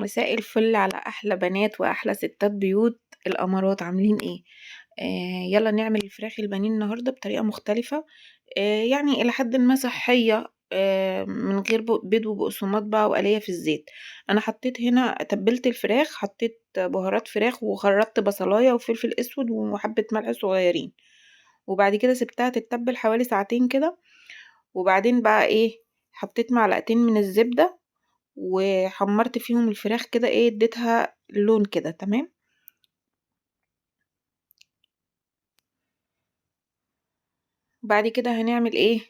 مساء الفل على احلى بنات واحلى ستات بيوت الامارات، عاملين ايه؟ يلا نعمل الفراخ البانيه النهارده بطريقه مختلفه. يعني الى حد ما صحيه، من غير بيض وبقسماط بقى وقليه في الزيت. انا حطيت هنا تبلت الفراخ، حطيت بهارات فراخ وخرطت بصلايه وفلفل اسود وحبه ملح صغيرين، وبعد كده سبتها تتبل حوالي ساعتين كده. وبعدين بقى ايه، حطيت معلقتين من الزبده وحمرت فيهم الفراخ كده، ايه، اديتها لون كده تمام. بعد كده هنعمل ايه،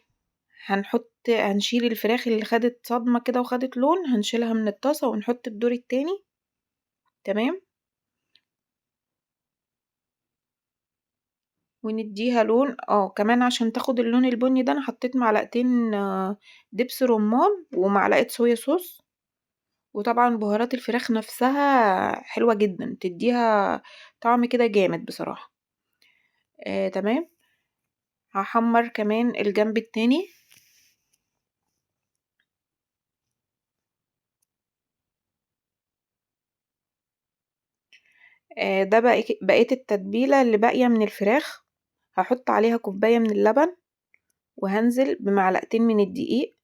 هنشيل الفراخ اللي خدت صدمة كده وخدت لون، هنشيلها من الطاسة ونحط الدور التاني. تمام، ونديها لون كمان عشان تاخد اللون البني ده. انا حطيت معلقتين دبس رمان ومعلقة صويا صوص، وطبعا بهارات الفراخ نفسها حلوة جدا، تديها طعم كده جامد بصراحة. تمام. هحمر كمان الجنب التاني. ده بقية التتبيلة اللي باقية من الفراخ. هحط عليها كوباية من اللبن، وهنزل بمعلقتين من الدقيق،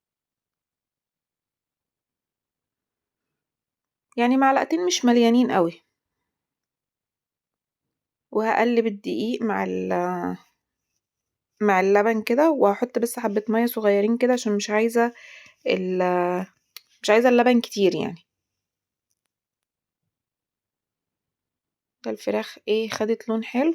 يعني معلقتين مش مليانين قوي. وهقلب الدقيق مع اللبن كده، وهحط بس حبة مية صغيرين كده عشان ال... مش عايزة اللبن كتير يعني. ده الفراخ ايه، خدت لون حلو.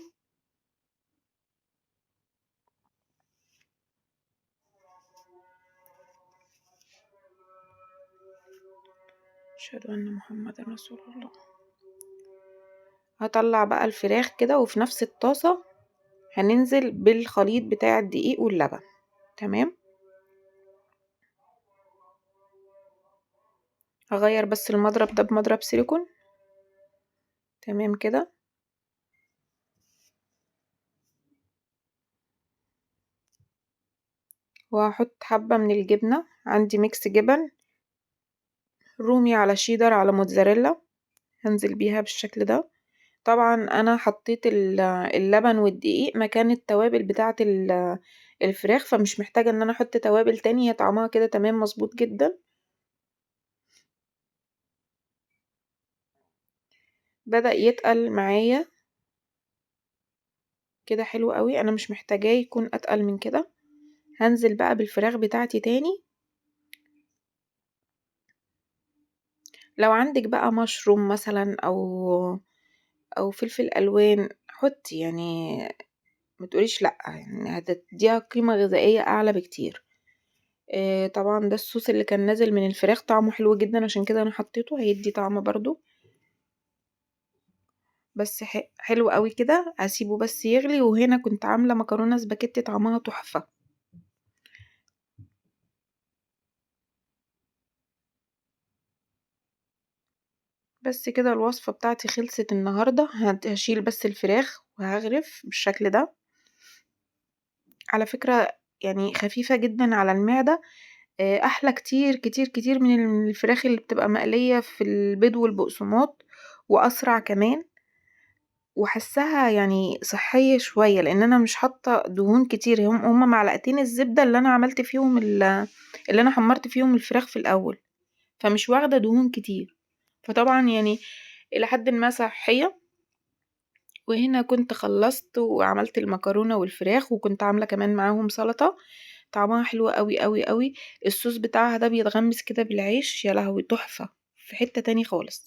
أشهد أن محمد رسول الله. هطلع بقى الفراخ كده، وفي نفس الطاسة هننزل بالخليط بتاع الدقيق واللبن. تمام. هغير بس المضرب ده بمضرب سيليكون. تمام كده. وهحط حبة من الجبنة، عندي ميكس جبن رومي على شيدر على موتزاريلا، هنزل بيها بالشكل ده. طبعا انا حطيت اللبن والدقيق مكان التوابل بتاعة الفراخ، فمش محتاجة ان انا احط توابل تاني، هي طعمها كده تمام مظبوط جدا. بدأ يتقل معايا كده حلو قوي، انا مش محتاجاه يكون اتقل من كده. هنزل بقى بالفراخ بتاعتي تاني. لو عندك بقى مشروم مثلا او فلفل الوان حطي يعني، متقوليش لا، يعني هتديها قيمة غذائية اعلى بكتير. طبعا ده الصوص اللي كان نازل من الفراخ طعمه حلو جدا، عشان كده انا حطيته، هيدي طعم برضو. بس حلو قوي كده، هسيبه بس يغلي. وهنا كنت عاملة مكرونة سباكيتي طعمها تحفة. بس كده الوصفة بتاعتي خلصت النهاردة. هشيل بس الفراخ وهغرف بالشكل ده. على فكرة يعني خفيفة جدا على المعدة، احلى كتير كتير كتير من الفراخ اللي بتبقى مقلية في البيض والبقسماط، واسرع كمان. وحسها يعني صحية شوية، لان انا مش حاطة دهون كتير. هم معلقتين الزبدة اللي انا عملت فيهم اللي انا حمرت فيهم الفراخ في الاول، فمش واخدة دهون كتير، فطبعا يعني الى حد ما صحية. وهنا كنت خلصت وعملت المكرونة والفراخ، وكنت عاملة كمان معاهم سلطة طعمها حلو قوي قوي قوي. الصوص بتاعها ده بيتغمس كده بالعيش، يا لهوي تحفة، في حتة تاني خالص.